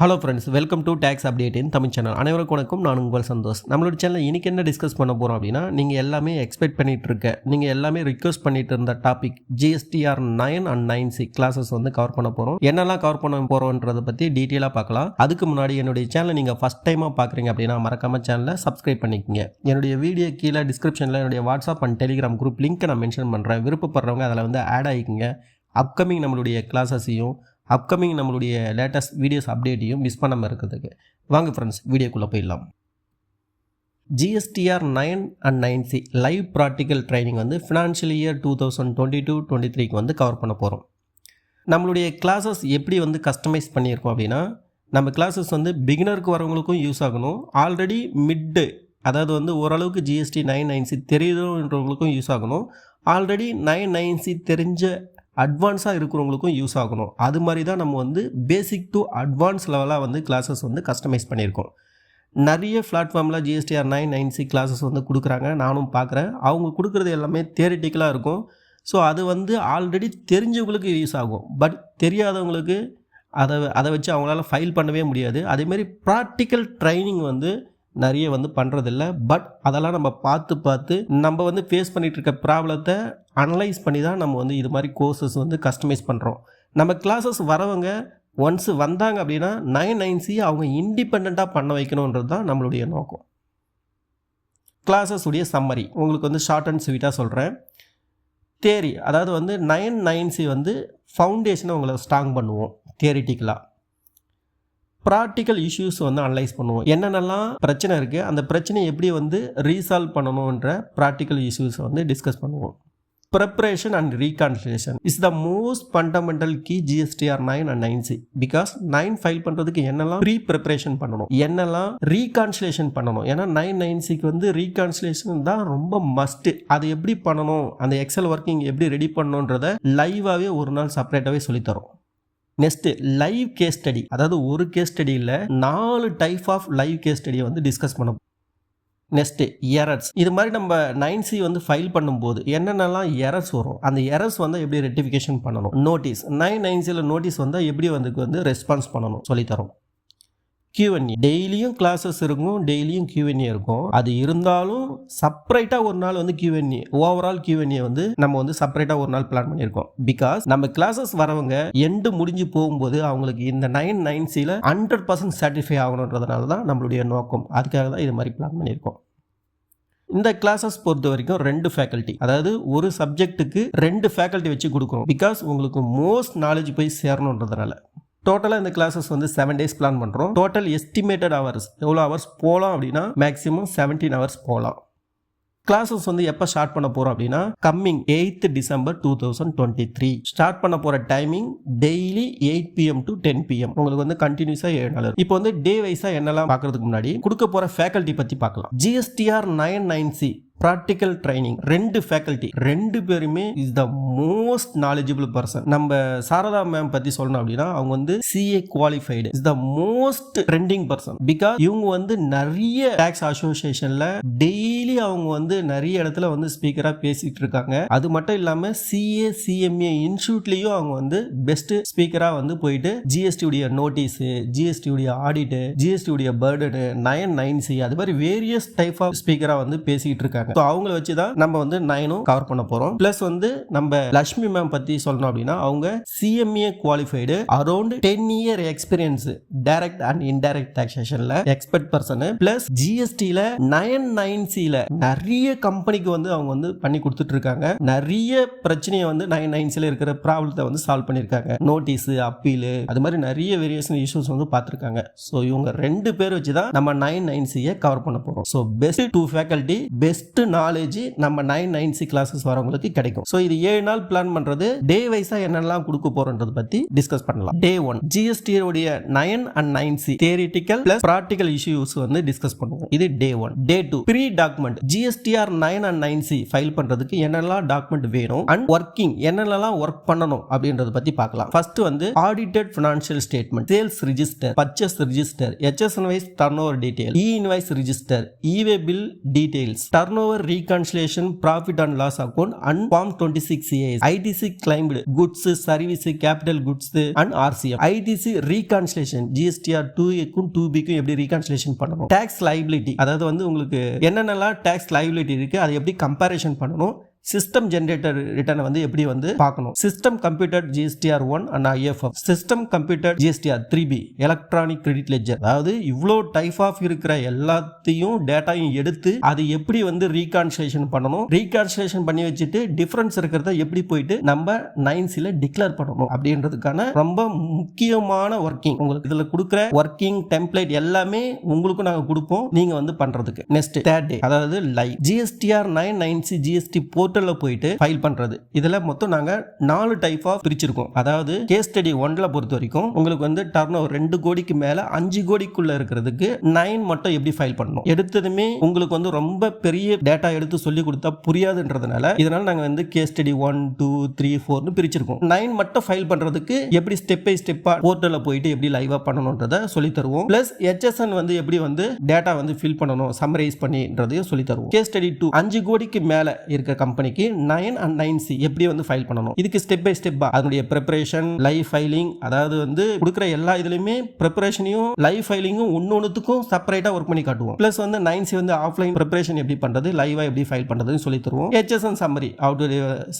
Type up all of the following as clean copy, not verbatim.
Hello friends, welcome to tax update in Tamil channel. அனைவருக்கும் வணக்கம். நான் உங்கள் சந்தோஷ். நம்மளோட சேனல் இன்றைக்கி என்ன டிஸ்கஸ் பண்ண போகிறோம் அப்படின்னா, நீங்கள் எல்லாமே எக்ஸ்பெக்ட் பண்ணிகிட்டு நீங்கள் எல்லாமே ரிக்வெஸ்ட் பண்ணிட்டு இருந்த topic GSTR-9 and 9C classes வந்து கவர் பண்ண போகிறோம். என்னெல்லாம் கவர் பண்ண போகிறோன்றதை பற்றி டீட்டெயிலாக பார்க்கலாம். அதுக்கு முன்னாடி என்னுடைய சேனலை நீங்கள் ஃபஸ்ட் டைமாக பார்க்குறீங்க அப்படின்னா மறக்காம சேனலை சப்ஸ்கிரைப் பண்ணிக்கோங்க. என்னுடைய வீடியோ கீழே டிஸ்கிரிப்ஷனில் என்னுடைய வாட்ஸ்அப் அண்ட் டெலிகிராம் குரூப் லிங்க்கை நான் மென்ஷன் பண்ணுறேன். விருப்பப்படுறவங்க அதில் வந்து ஆட் ஆகிக்குங்க. அப்கமிங் நம்மளுடைய கிளாஸஸையும் அப்கமிங் நம்மளுடைய லேட்டஸ்ட் வீடியோஸ் அப்டேட்டையும் மிஸ் பண்ணாமல் இருக்கிறதுக்கு வாங்க ஃப்ரெண்ட்ஸ், வீடியோக்குள்ளே போயிடலாம். GSTR-9 and 9C live practical training வந்து ஃபினான்ஷியல் இயர் 2022-23 வந்து கவர் பண்ண போகிறோம். நம்மளுடைய கிளாஸஸ் எப்படி வந்து கஸ்டமைஸ் பண்ணியிருக்கோம் அப்படின்னா, நம்ம கிளாஸஸ் வந்து பிகினருக்கு வரவங்களுக்கும் யூஸ் ஆகணும், ஆல்ரெடி மிட்டு அதாவது வந்து ஓரளவுக்கு GST 9-9C தெரியுதுன்றவங்களுக்கும் யூஸ் ஆகணும், ஆல்ரெடி 9-9C தெரிஞ்ச அட்வான்ஸாக இருக்கிறவங்களுக்கும் யூஸ் ஆகணும். அது மாதிரி தான் நம்ம வந்து பேசிக் டு அட்வான்ஸ் லெவலாக வந்து கிளாஸஸ் வந்து கஸ்டமைஸ் பண்ணியிருக்கோம். நிறைய பிளாட்ஃபார்மில் GSTR-9-9C கிளாஸஸ் வந்து கொடுக்குறாங்க, நானும் பார்க்குறேன். அவங்க கொடுக்குறது எல்லாமே தியரிட்டிக்கலாக இருக்கும். ஸோ அது வந்து ஆல்ரெடி தெரிஞ்சவங்களுக்கு யூஸ் ஆகும், பட் தெரியாதவங்களுக்கு அதை வச்சு அவங்களால ஃபைல் பண்ணவே முடியாது. அதேமாரி ப்ராக்டிக்கல் ட்ரைனிங் வந்து நிறைய வந்து பண்ணுறதில்ல, பட் அதெல்லாம் நம்ம பார்த்து நம்ம வந்து ஃபேஸ் பண்ணிகிட்டு இருக்க ப்ராப்ளத்தை அனலைஸ் பண்ணி தான் நம்ம வந்து இது மாதிரி கோர்சஸ் வந்து கஸ்டமைஸ் பண்ணுறோம். நம்ம கிளாஸஸ் வரவங்க ஒன்ஸ் வந்தாங்க அப்படின்னா 9-9C அவங்க இண்டிபெண்ட்டாக பண்ண வைக்கணுன்றது தான் நம்மளுடைய நோக்கம். கிளாஸஸ் உடைய சம்மரி உங்களுக்கு வந்து ஷார்ட் அண்ட் ஸ்வீட்டாக சொல்கிறேன். தியரி அதாவது வந்து 9-9C வந்து ஃபவுண்டேஷனை உங்களை ஸ்ட்ராங் பண்ணுவோம் தியரிட்டிக்கலாக. ப்ராக்டிக்கல் இஷ்யூஸ் வந்து அனலைஸ் பண்ணுவோம். என்னென்னலாம் பிரச்சனை இருக்குது, அந்த பிரச்சனையை எப்படி வந்து ரீசால்வ் பண்ணணுன்ற ப்ராக்டிக்கல் இஷ்யூஸை வந்து டிஸ்கஸ் பண்ணுவோம். Preparation and reconciliation is the most fundamental key GSTR-9 and 9C. Because 9 file பண்ணுறதுக்கு என்னெல்லாம் ப்ரிப்பரேஷன் பண்ணணும், என்னெல்லாம் ரீகான்சிலேஷன் பண்ணணும். ஏன்னா 9-9Cக்கு வந்து ரீகான்சிலேஷன் தான் ரொம்ப மஸ்ட்டு. அது எப்படி பண்ணணும், அந்த எக்ஸல் ஒர்க்கிங் எப்படி ரெடி பண்ணணுன்றதை லைவாகவே ஒரு நாள் செப்பரேட்டாகவே சொல்லித்தரோம். நெக்ஸ்ட்டு லைவ் கேஸ் ஸ்டடி, அதாவது ஒரு கேஸ் ஸ்டடியில் 4 டைப் ஆஃப் லைவ் கேஸ் ஸ்டடியை வந்து டிஸ்கஸ் பண்ண. நெக்ஸ்ட்டு எரர்ஸ், இது மாதிரி நம்ம 9C வந்து ஃபைல் பண்ணும்போது என்னென்னலாம் எரர்ஸ் வரும், அந்த எரர்ஸ் வந்து எப்படி ரெக்டிஃபிகேஷன் பண்ணணும். நோட்டீஸ் 9-9Cல நோட்டீஸ் வந்து எப்படி வந்து ரெஸ்பான்ஸ் பண்ணணும் சொல்லித்தரோம். Q&A டெய்லியும் கிளாஸஸ் இருக்கும், டெய்லியும் Q&A இருக்கும். அது இருந்தாலும் செப்பரேட்டாக ஒரு நாள் வந்து Q&A, ஓவரால் Q&A வந்து நம்ம வந்து செப்பரேட்டாக ஒரு நாள் பிளான் பண்ணியிருக்கோம். பிகாஸ் நம்ம கிளாஸஸ் வரவங்க எண்டு முடிஞ்சு போகும்போது அவங்களுக்கு இந்த 9-9Cல 100% சாட்டிஸ்ஃபை ஆகணுன்றதுனால தான் நம்மளுடைய நோக்கம். அதுக்காக தான் இது மாதிரி பிளான் பண்ணியிருக்கோம். இந்த கிளாஸஸ் பொறுத்த வரைக்கும் 2 ஃபேக்கல்ட்டி, அதாவது ஒரு சப்ஜெக்ட்டுக்கு 2 ஃபேக்கல்ட்டி வச்சு கொடுக்குறோம். பிகாஸ் உங்களுக்கு மோஸ்ட் நாலேஜ் போய் சேரணுன்றதுனால. டோட்டலாக இந்த கிளாஸஸ் வந்து 7 days பிளான் பண்ணுறோம். டோட்டல் எஸ்டிமேட்டட் ஹவர்ஸ் எவ்வளோ ஹவர்ஸ் போகலாம் அப்படின்னா மேக்ஸிமம் 17 hours போகலாம். கிளாஸஸ் வந்து எப்போ ஸ்டார்ட் பண்ண போகிறோம் அப்படின்னா கம்மிங் 8th December 2023 ஸ்டார்ட் பண்ண போகிற timing daily 8 PM to 10 PM. உங்களுக்கு வந்து கண்டினியூஸாக 7 நாள். இப்போ வந்து டே வைஸாக என்னெல்லாம் பார்க்கறதுக்கு முன்னாடி கொடுக்க போகிற ஃபேக்கல்ட்டி பற்றி பார்க்கலாம். GSTR-9-9C ப்ராக்டிக்கல் ட்ரைனிங் 2 ஃபேக்கல்ட்டி, 2 பேருமே is the most knowledgeable person. நம்ம சாரதா மேம் பற்றி சொல்லணும் அப்படின்னா அவங்க வந்து CA qualified, is the most trending person. Because இவங்க வந்து நிறைய டாக்ஸ் அசோசியேஷனில் டெய்லி அவங்க வந்து நிறைய இடத்துல வந்து ஸ்பீக்கராக பேசிட்டு இருக்காங்க. அது மட்டும் இல்லாமல் CA CMA இன்ஸ்டியூட்லேயும் அவங்க வந்து பெஸ்ட் ஸ்பீக்கராக வந்து போயிட்டு GST உடைய நோட்டீஸு, GST உடைய ஆடிட்டு, GST உடைய பர்டனு, 9-9C அது மாதிரி வேரியஸ் டைப் ஆஃப் ஸ்பீக்கராக வந்து பேசிட்டு இருக்காங்க. அவங்கள வச்சு தான் நம்ம வந்து 9 கவர் பண்ண போறோம். பிளஸ் வந்து நம்ம லட்சுமி மேம் பத்தி சொல்லணும் அப்படின்னா அவங்க CMA qualified, around 10 year experience direct and indirect டாக்ஸேஷன்ல எக்ஸ்பர்ட் பர்சன். பிளஸ் GSTல 9-9Cல நிறைய கம்பெனிக்கு வந்து அவங்க வந்து பண்ணி கொடுத்துட்டு இருக்காங்க. நிறைய பிரச்சனையை வந்து 9-9Cல இருக்கிற ப்ராப்ளத்தை வந்து சால்வ் பண்ணிருக்காங்க. நோட்டீஸ், அப்பீல், அது மாதிரி நிறைய வேரியேஷன் இஷ்யூஸ் வந்து பார்த்துருக்காங்க. ஸோ இவங்க 2 பேர் வச்சு தான் நம்ம 9-9Cயை கவர் பண்ண போறோம். So best 2 faculty, best knowledge நம்ம 9-9C கிளாஸஸ் வரவங்களுக்கு கிடைக்கும். ஸோ இது 7 நாள் பிளான் பண்றது. டே வைஸா என்னெல்லாம் கொடுக்க போறோம்ன்றத பத்தி டிஸ்கஸ் பண்ணலாம். டே 1 GST உடைய 9 and 9C theoretical plus practical issues வந்து டிஸ்கஸ் பண்ணுவோம். இது day 1. Day 2 pre document GSTR-9 and 9C file பண்றதுக்கு என்னெல்லாம் டாக்குமெண்ட் வேணும் அண்ட் ஒர்க்கிங் என்னெல்லாம் ஒர்க் பண்ணணும் அப்படின்றத பத்தி பார்க்கலாம். ஃபர்ஸ்ட் வந்து audited financial statement, sales register, purchase register, HSN wise turnover detail, e invoice register, e way bill details, turnover reconciliation profit and loss account and form 26A ITC claimed goods service capital goods and RCM ITC reconciliation GSTR 2A-க்கும் 2B-க்கும் எப்படி reconciliation பண்ணணும் tax liability அதாவது வந்து உங்களுக்கு என்னென்னலாம் tax liability இருக்கு அதை எப்படி கம்பேரிஷன் பண்ணணும் சிஸ்டம் ஜெனரேட்டர் ரிட்டர்ன் வந்து எப்படி வந்து பார்க்கணும் system computer GSTR-1 and IFF system computer GSTR 3B electronic credit ledger அதாவது இவ்வளோ டைப் ஆஃப் இருக்கிற எல்லாத்தையும் டேட்டாயும் எடுத்து அது எப்படி வந்து ரீகான்சிலேஷன் பண்ணணும் ரீகான்சிலேஷன் பண்ணி வச்சுட்டு டிஃபரன்ஸ் இருக்கிறத எப்படி போயிட்டு நம்ம 9Cல டிக்ளேர் பண்ணணும் அப்படின்றதுக்கான ரொம்ப முக்கியமான ஒர்க்கிங் உங்களுக்கு இதுல கொடுக்குற ஒர்க்கிங் டெம்ப்ளேட் எல்லாமே உங்களுக்கும் நாங்கள் கொடுப்போம் நீங்க வந்து பண்றதுக்கு நெக்ஸ்ட் தேர்ட் டே அதாவது லைவ் GSTR-9 9C GST போர்ட்டல்ல போயிட்டு ஃபைல் பண்றது இதுல மொத்தம் நாங்க 4 டைப் ஆஃப் பிரிச்சிருக்கோம் அதாவது கேஸ் ஸ்டடி 1ல பொறுத்த வரைக்கும் உங்களுக்கு வந்து டர்ன் ஓவர் 2 கோடிக்கு மேல 5 கோடிக்குள்ள இருக்கிறதுக்கு 9 மட்டும் எப்படி ஃபைல் பண்ணணும் எடுத்ததுமே உங்களுக்கு வந்து ரொம்ப பெரிய டேட்டா எடுத்து சொல்லி கொடுத்தா புரியாதுன்றதுனால இதனால நாங்க வந்து கேஸ் ஸ்டடி 1 2 3 4னு பிரிச்சிருக்கோம் 9 மட்டும் ஃபைல் பண்றதுக்கு எப்படி ஸ்டெப் பை ஸ்டெப்பா போர்ட்டல்ல போயிட்டு எப்படி லைவா பண்ணணும்ன்றத சொல்லி தருவோம் பிளஸ் HSN வந்து எப்படி வந்து டேட்டா வந்து ஃபில் பண்ணணும் சம்மரைஸ் பண்ணின்றதையும் சொல்லி தருவோம் கேஸ் ஸ்டடி 2 5 கோடிக்கு மேல இருக்க கம்பெனிக்கு 9 and 9C எப்படி வந்து ஃபைல் பண்ணணும் இதுக்கு ஸ்டெப் பை ஸ்டெப்பா அதனுடைய ப்ரிப்பரேஷன் லைவ் ஃபைலிங் அதாவது வந்து கொடுக்குற எல்லா இதுலயுமே ப்ரிப்பரேஷனையும் லைவ் ஃபைலிங்கும் ஒன்னொன்னுத்துக்கும் செப்பரேட்டா ஒர்க் பண்ணி காட்டுவோம் பிளஸ் வந்து 9C வந்து ஆஃப்லைன் ப்ரிப்பரேஷன் எப்படி பண்றது லைவா எப்படி ஃபைல் பண்றதுன்னு சொல்லி தருவோம் HSN சம்மரி அவுட்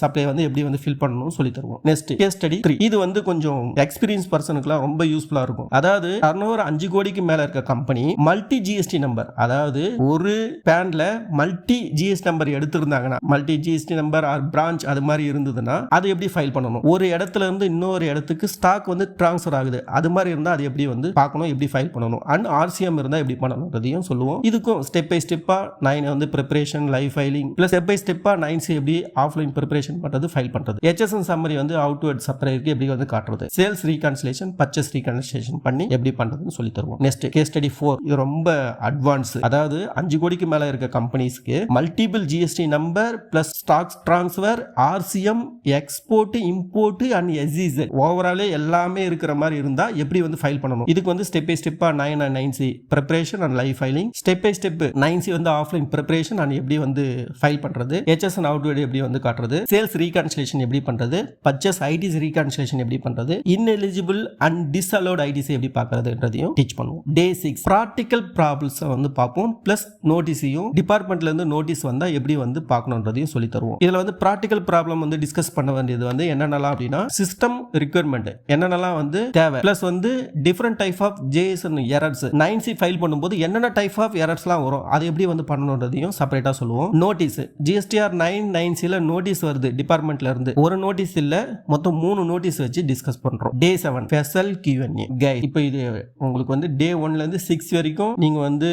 சப்ளை வந்து எப்படி வந்து ஃபில் பண்ணணும் சொல்லி தருவோம் நெக்ஸ்ட் கேஸ் ஸ்டடி 3 இது வந்து கொஞ்சம் எக்ஸ்பீரியன்ஸ் பர்சனுக்குலாம் ரொம்ப யூஸ்ஃபுல்லா இருக்கும் அதாவது டர்னோவர் 5 கோடிக்கு மேல இருக்க கம்பெனி மல்டி GST நம்பர் அதாவது ஒரு பேன்ல மல்டி GST நம்பர் எடுத்திருந்தாங்கன்னா multi GST number or branch அது மாதிரி இருந்ததுன்னா அது எப்படி ஃபைல் பண்ணணும் ஒரு இடத்துல இருந்து இன்னொரு இடத்துக்கு ஸ்டாக் வந்து ட்ரான்ஸ்ஃபர் ஆகுது அது மாதிரி இருந்தா அது எப்படி வந்து பார்க்கணும் எப்படி ஃபைல் பண்ணணும் அண்ட் RCM இருந்தா எப்படி பண்ணணும்ன்றதையும் சொல்லுவோம் இதுக்கும் ஸ்டெப் பை ஸ்டெப்பா 9 வந்து preparation live filing plus step by ஸ்டெப்பா 9C எப்படி ஆஃப்லைன் ப்ரிப்பரேஷன் பண்றது ஃபைல் பண்றது HSN சம்மரி வந்து அவுட்வர்ட் சப்ளைக்கு எப்படி வந்து காட்டுறது சேல்ஸ் ரீகன்சிலேஷன் பர்ச்சேஸ் ரீகன்சிலேஷன் பண்ணி எப்படி பண்றதுன்னு சொல்லி தருவோம் நெக்ஸ்ட் கேஸ் ஸ்டடி 4 இது ரொம்ப அட்வான்ஸ் அதாவது 5 கோடிக்கு மேல இருக்க கம்பெனிஸ்க்கு multiple GST number plus stocks transfer RCM export import and SEZ ஓவராலே எல்லாமே இருக்கிற மாதிரி இருந்தா எப்படி வந்து ஃபைல் பண்ணணும் இதுக்கு வந்து ஸ்டெப் பை ஸ்டெப்பா 9 and 9C preparation and live filing step by step 9C வந்து ஆஃப்லைன் ப்ரிப்பரேஷன் அண்ட் எப்படி வந்து ஃபைல் பண்றது HSN அவுட்வர்ட் எப்படி வந்து காட்டுறது சேல்ஸ் ரீகன்சிலேஷன் எப்படி பண்றது பர்ச்சேஸ் ITC ரீகன்சிலேஷன் எப்படி பண்றது இன்எலிஜிபிள் அண்ட் டிஸ்அலோட் ITC எப்படி பார்க்கறதுன்றதையும் டீச் பண்ணுவோம் டே 6 பிராக்டிகல் ப்ராப்ளம்ஸ் வந்து பார்ப்போம் பிளஸ் நோட்டீஸையும் டிபார்ட்மெண்ட்ல இருந்து நோட்டீஸ் வந்தா எப்படி வந்து பார்க்கணும்ன்றதையும் சொல்லி தருவோம் இதுல வந்து பிராக்டிகல் ப்ராப்ளம் வந்து டிஸ்கஸ் பண்ண வேண்டியது வந்து என்னென்னலாம் அப்படின்னா சிஸ்டம் ரிக்வயர்மெண்ட் என்னென்னலாம் வந்து தேவை பிளஸ் வந்து different type of JSN errors 9C file பண்ணும்போது என்னென்ன டைப் ஆஃப் எரர்ஸ்லாம் வரும் அது எப்படி வந்து பண்ணணும்ன்றதையும் செப்பரேட்டா சொல்லுவோம் நோட்டீஸ் GSTR-9 9Cல நோட்டீஸ் வருது டிபார்ட்மெண்ட்ல இருந்து ஒரு நோட்டீஸ் இல்ல மொத்தம் 3 நோட்டீஸ் வச்சு டிஸ்கஸ் பண்றோம் டே 7 ஸ்பெஷல் Q&A கைட் இப்போ இது உங்களுக்கு வந்து டே 1ல இருந்து 6 வரைக்கும் நீங்க வந்து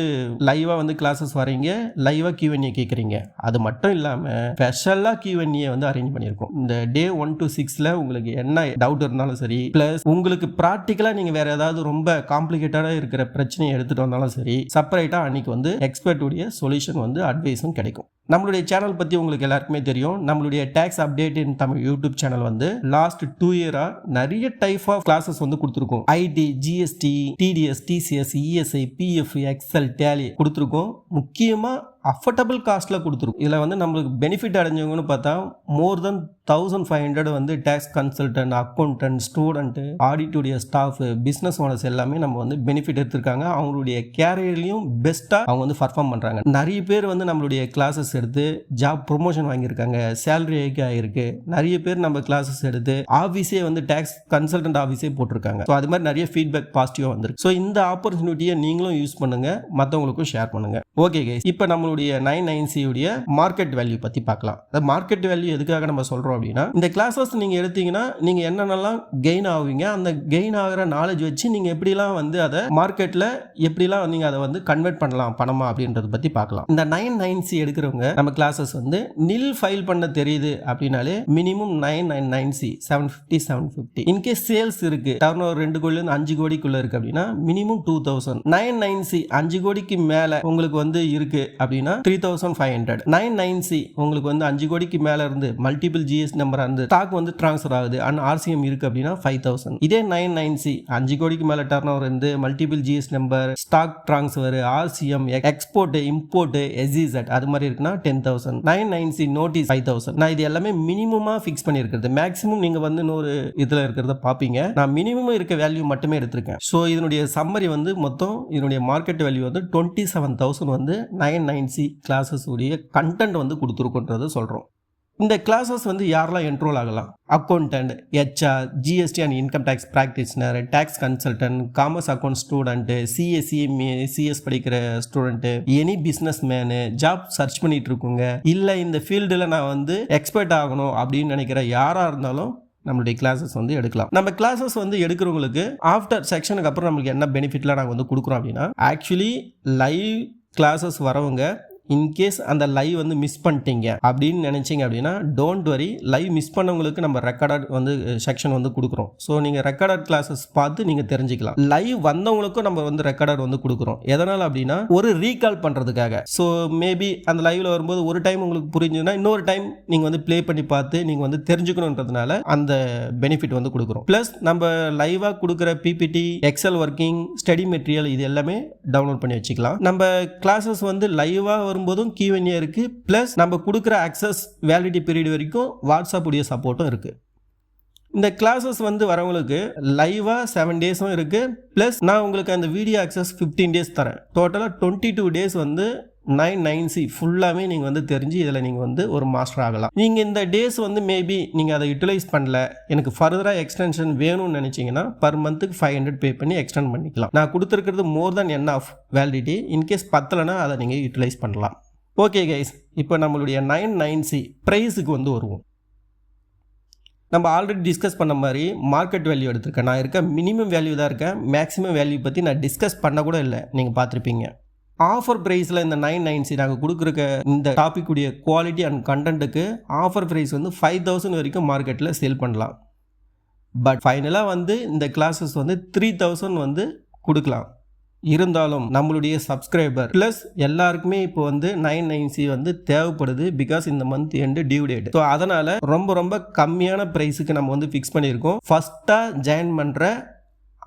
லைவா வந்து கிளாसेस வரீங்க லைவா Q&A கேக்குறீங்க அது மட்டும் இல்லாம ஸ்பெஷலா Q&A வந்து அரேஞ்ச் பண்ணியிருக்கோம் இந்த டே 1 to 6ல உங்களுக்கு என்ன டவுட் இருந்தாலும் சரி பிளஸ் உங்களுக்கு பிராக்டிக்கலா நீங்க வேற ஏதாவது ரொம்ப காம்ப்ளிகேட்டடா இருக்கிற பிரச்சனையை எடுத்துட்டு வந்தாலும் சரி செப்பரேட்டா அன்னைக்கு வந்து எக்ஸ்பர்ட் உடைய சொல்யூஷன் வந்து அட்வைஸும் கிடைக்கும் நம்மளுடைய சேனல் பத்தி உங்களுக்கு எல்லாருக்குமே தெரியும் நம்மளுடைய tax update in Tamil YouTube channel வந்து லாஸ்ட் 2 இயரா நிறைய டைப் ஆஃப் கிளாसेस வந்து கொடுத்துருக்கோம் IT GST TDS TCS ESI PF Excel Tally கொடுத்துருக்கோம் முக்கியமா அஃபோர்டபுள் காஸ்ட்ல கொடுத்துருக்கும் இதுல வந்து நம்மளுக்கு பெனிஃபிட் அடைஞ்சவங்கன்னு பார்த்தா மோர் தென் 1500 வந்து டாக்ஸ் கன்சல்டன்ட் அக்கௌண்டன்ட் ஸ்டூடெண்ட் ஆடிட்டுடைய ஸ்டாஃப் பிசினஸ் ஓனர்ஸ் எல்லாமே நம்ம வந்து பெனிஃபிட் எடுத்திருக்காங்க அவங்களுடைய கேரியர்லயும் பெஸ்டா அவங்க வந்து பர்ஃபார்ம் பண்றாங்க நிறைய பேர் வந்து நம்மளுடைய கிளாसेस எடுத்து ஜாப் ப்ரொமோஷன் வாங்கியிருக்காங்க சேலரி ஹைக் ஆயிருக்கு நிறைய பேர் நம்ம கிளாसेस எடுத்து ஆபீஸே வந்து டாக்ஸ் கன்சல்டன்ட் ஆபீஸே போட்டிருக்காங்க ஸோ அது மாதிரி நிறைய ஃபீட்பேக் பாசிட்டிவா வந்திருக்கு ஸோ இந்த ஆப்பர்ச்சுனிட்டியை நீங்களும் யூஸ் பண்ணுங்க மற்றவங்களுக்கும் ஷேர் பண்ணுங்க ஓகே கைஸ் இப்போ நம்மளுடைய 9C உடைய மார்க்கெட் வேல்யூ பத்தி பார்க்கலாம் அந்த மார்க்கெட் வேல்யூ எதுக்காக நம்ம சொல்றோம் அப்படின்னா இந்த கிளாसेस நீங்க எடுத்தீங்கன்னா நீங்க என்னென்னலாம் கெயின் ஆவீங்க அந்த கெயின் ஆகிற நாலேஜ் வச்சு நீங்க எப்படிலாம் வந்து அதை மார்க்கெட்ல எப்படிலாம் நீங்க அதை வந்து கன்வெர்ட் பண்ணலாம் பணமா அப்படின்றத பத்தி பார்க்கலாம் இந்த 9C எடுக்கிறவங்க நம்ம கிளாसेस வந்து நில் ஃபைல் பண்ண தெரியுது அப்படின்னாலே மினிமம் 9C 750 இன்கேஸ் சேல்ஸ் இருக்கு டர்ன் ஓவர் 2 கோடியில இருந்து 5 கோடிக்குள்ள இருக்கு அப்படின்னா மினிமம் 2000 9C 5 கோடிக்கு மேல உங்களுக்கு வந்து இருக்கு அப்படின்னா 3500 9C உங்களுக்கு வந்து 5 கோடிக்கு மேல இருந்து மல்டிபிள் GST ஜிஎஸ்டி நம்பர் அந்த ஸ்டாக் வந்து ட்ரான்ஸ்ஃபர் ஆகுது அண்ட் ஆர்சிஎம் இருக்கு அப்படின்னா 5000. இதே 99C 5 கோடிக்கு மேல டர்ன் ஓவர் இருந்து multiple GST number, stock transfer, RCM, export, import, SEZ அது மாதிரி இருக்குன்னா 10,000. 99C notice 5000. நான் இது எல்லாமே மினிமமா ஃபிக்ஸ் பண்ணியிருக்கிறது. மேக்ஸிமம் நீங்க வந்து இன்னொரு இதுல இருக்கிறத பாப்பீங்க. நான் மினிமம் இருக்க வேல்யூ மட்டுமே எடுத்திருக்கேன். ஸோ இதனுடைய சம்மரி வந்து மொத்தம் இதனுடைய மார்க்கெட் வேல்யூ வந்து 27,000 வந்து 99C கிளாஸஸ் உடைய கண்டென்ட் வந்து கொடுத்துருக்குன்றது சொல்றோம். இந்த கிளாஸஸ் வந்து யாரெல்லாம் என்ரோல் ஆகலாம்? Accountant, HR, GST and income tax practitioner, tax consultant, commerce account student, CA, CMA, CS படிக்கிற student, any business man, job search பண்ணிட்டு இருக்குங்க, இல்லை இந்த ஃபீல்டில் நான் வந்து எக்ஸ்பர்ட் ஆகணும் அப்படின்னு நினைக்கிற யாராக இருந்தாலும் நம்மளுடைய கிளாஸஸ் வந்து எடுக்கலாம். நம்ம கிளாஸஸ் வந்து எடுக்கிறவங்களுக்கு ஆஃப்டர் செக்ஷனுக்கு அப்புறம் நம்மளுக்கு என்ன பெனிஃபிட்லாம் நாங்கள் வந்து கொடுக்குறோம் அப்படின்னா, ஆக்சுவலி லைவ் கிளாஸஸ் வரவங்க இன்கேஸ் அந்த லைவ் வந்து மிஸ் பண்ணிட்டீங்க அப்படின்னு நினைச்சிங்க அப்படின்னா டோன்ட் வரி, லைவ் மிஸ் பண்ணவங்களுக்கு நம்ம ரெக்கார்டட் வந்து செக்ஷன் வந்து கொடுக்குறோம். ஸோ நீங்கள் ரெக்கார்டட் கிளாஸஸ் பார்த்து நீங்கள் தெரிஞ்சுக்கலாம். லைவ் வந்தவங்களுக்கும் நம்ம வந்து ரெக்கார்டட் வந்து கொடுக்குறோம். எதனால் அப்படின்னா ஒரு ரீகால் பண்ணுறதுக்காக. ஸோ மேபி அந்த லைவ்ல வரும்போது ஒரு டைம் உங்களுக்கு புரிஞ்சுதுன்னா இன்னொரு டைம் நீங்கள் வந்து ப்ளே பண்ணி பார்த்து நீங்கள் வந்து தெரிஞ்சுக்கணுன்றதுனால அந்த பெனிஃபிட் வந்து கொடுக்குறோம். ப்ளஸ் நம்ம லைவாக கொடுக்குற PPT, excel working, study material இது எல்லாமே டவுன்லோட் பண்ணி வச்சுக்கலாம். நம்ம கிளாஸஸ் வந்து லைவாக வரும்போதும் Q&A இருக்கு. பிளஸ் நம்ம கொடுக்குற ஆக்சஸ் வேலிடிட்டி பீரியட் வரைக்கும் வாட்ஸ்அப் உடைய சப்போர்ட்டும் இருக்கு. இந்த கிளாஸஸ் வந்து வரவங்களுக்கு லைவா 7 டேஸும் இருக்கு. பிளஸ் நான் உங்களுக்கு அந்த வீடியோ ஆக்சஸ் 15 டேஸ் தரேன். டோட்டலா 22 டேஸ் வந்து 99C ஃபுல்லாமே நீங்க வந்து தெரிஞ்சு இதில் நீங்க வந்து ஒரு மாஸ்டர் ஆகலாம். நீங்க இந்த டேஸ் வந்து மேபி நீங்க அதை யூட்டிலைஸ் பண்ணல, எனக்கு ஃபர்தரா எக்ஸ்டென்ஷன் வேணும்னு நினைச்சீங்கன்னா பர் மந்த்துக்கு 500 பே பண்ணி எக்ஸ்டெண்ட் பண்ணிக்கலாம். நான் கொடுத்துருக்கிறது மோர் தென் என் ஆஃப் வேலிடிட்டி. இன்கேஸ் பத்தலைன்னா அதை நீங்க யூட்டிலைஸ் பண்ணலாம். ஓகே கைஸ், இப்போ நம்மளுடைய 99C ப்ரைஸுக்கு வந்து வருவோம். நம்ம ஆல்ரெடி டிஸ்கஸ் பண்ண மாதிரி மார்க்கெட் வேல்யூ எடுத்திருக்கேன். நான் இருக்க மினிமம் வேல்யூ தான் இருக்கேன். மேக்ஸிமம் வேல்யூ பற்றி நான் டிஸ்கஸ் பண்ண கூட இல்லை, நீங்கள் பார்த்துருப்பீங்க. ஆஃபர் ப்ரைஸில் இந்த 99C நாங்கள் கொடுக்குற இந்த டாபிக் உடைய குவாலிட்டி அண்ட் கண்டென்ட்டுக்கு ஆஃபர் ப்ரைஸ் வந்து 5,000 வரைக்கும் மார்க்கெட்டில் சேல் பண்ணலாம். பட் ஃபைனலாக வந்து இந்த கிளாஸஸ் வந்து 3,000 வந்து கொடுக்கலாம். இருந்தாலும் நம்மளுடைய சப்ஸ்கிரைபர் ப்ளஸ் எல்லாருக்குமே இப்போ வந்து 99C வந்து தேவைப்படுது. பிகாஸ் இந்த month end due date. So அதனால் ரொம்ப கம்மியான ப்ரைஸுக்கு நம்ம வந்து ஃபிக்ஸ் பண்ணியிருக்கோம். ஃபஸ்ட்டாக ஜாயின் பண்ணுற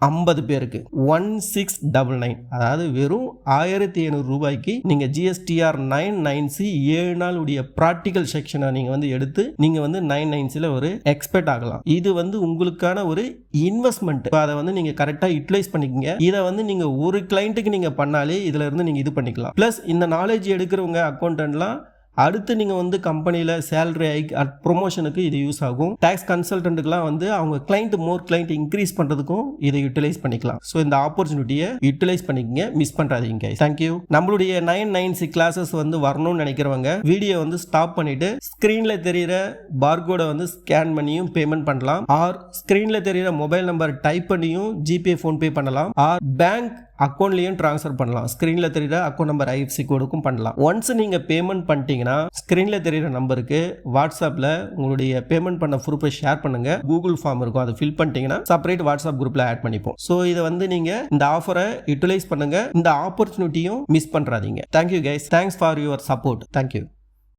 50 பேருக்கு 1699, அதாவது வெறும் 1500 ரூபாய்க்கு நீங்க GSTR-9 9C 7 நாள் உடைய ப்ராக்டிக்கல் செக்ஷனை நீங்க வந்து எடுத்து நீங்க வந்து 99Cல ஒரு எக்ஸ்பர்ட் ஆகலாம். இது வந்து உங்களுக்கான ஒரு இன்வெஸ்ட்மெண்ட். அதை வந்து நீங்க கரெக்டா யூட்டிலைஸ் பண்ணிக்கங்க. இதை வந்து நீங்க ஒரு கிளைண்ட்டுக்கு நீங்க பண்ணாலே இதுல இருந்து நீங்க இது பண்ணிக்கலாம். பிளஸ் இந்த நாலேஜ் எடுக்கிறவங்க அக்கௌண்டன்ட்லாம் அடுத்து நீங்கள் வந்து கம்பெனியில் சேலரி ஹைக் ப்ரொமோஷனுக்கு இது யூஸ் ஆகும். டேக்ஸ் கன்சல்டன்ட்டுக்குலாம் வந்து அவங்க மோர் கிளைண்ட் இன்க்ரீஸ் பண்ணுறதுக்கும் இதை யூட்டிலைஸ் பண்ணிக்கலாம். ஸோ இந்த ஆப்பர்ச்சுனிட்டியை யூட்டிலைஸ் பண்ணிக்கங்க, மிஸ் பண்ணுறாதீங்க. தேங்க்யூ. நம்மளுடைய 99C கிளாஸஸ் வந்து வரணும்னு நினைக்கிறவங்க வீடியோ வந்து ஸ்டாப் பண்ணிட்டு ஸ்க்ரீனில் தெரிகிற பார்கோடை வந்து ஸ்கேன் பண்ணியும் பேமெண்ட் பண்ணலாம். ஆர் ஸ்க்ரீனில் தெரிகிற மொபைல் நம்பர் டைப் பண்ணியும் ஜிபே ஃபோன்பே பண்ணலாம். ஆர் பேங்க் அக்கௌண்ட்லையும் ட்ரான்ஸ்ஃபர் பண்ணலாம். ஸ்க்ரீனில் தெரியுற அக்கௌண்ட் நம்பர் IFSC கோடுக்கும் பண்ணலாம். ஒன்ஸ் நீங்கள் பேமெண்ட் பண்ணிட்டீங்கன்னா ஸ்க்ரீனில் தெரியுற நம்பருக்கு வாட்ஸ்அப்பில் உங்களுடைய பேமெண்ட் பண்ண ப்ரூஃபை ஷேர் பண்ணுங்க. கூகுள் ஃபார்ம் இருக்கும், அதை ஃபில் பண்ணிட்டீங்கன்னா செப்பரேட் வாட்ஸ்அப் குரூப்பில் ஆட் பண்ணிப்போம். ஸோ இதை வந்து நீங்கள் இந்த ஆஃபரை யூட்டிலைஸ் பண்ணுங்க. இந்த ஆப்பர்ச்சுனிட்டியும் மிஸ் பண்ணுறாதீங்க. Thank you guys. Thanks for your support. Thank you.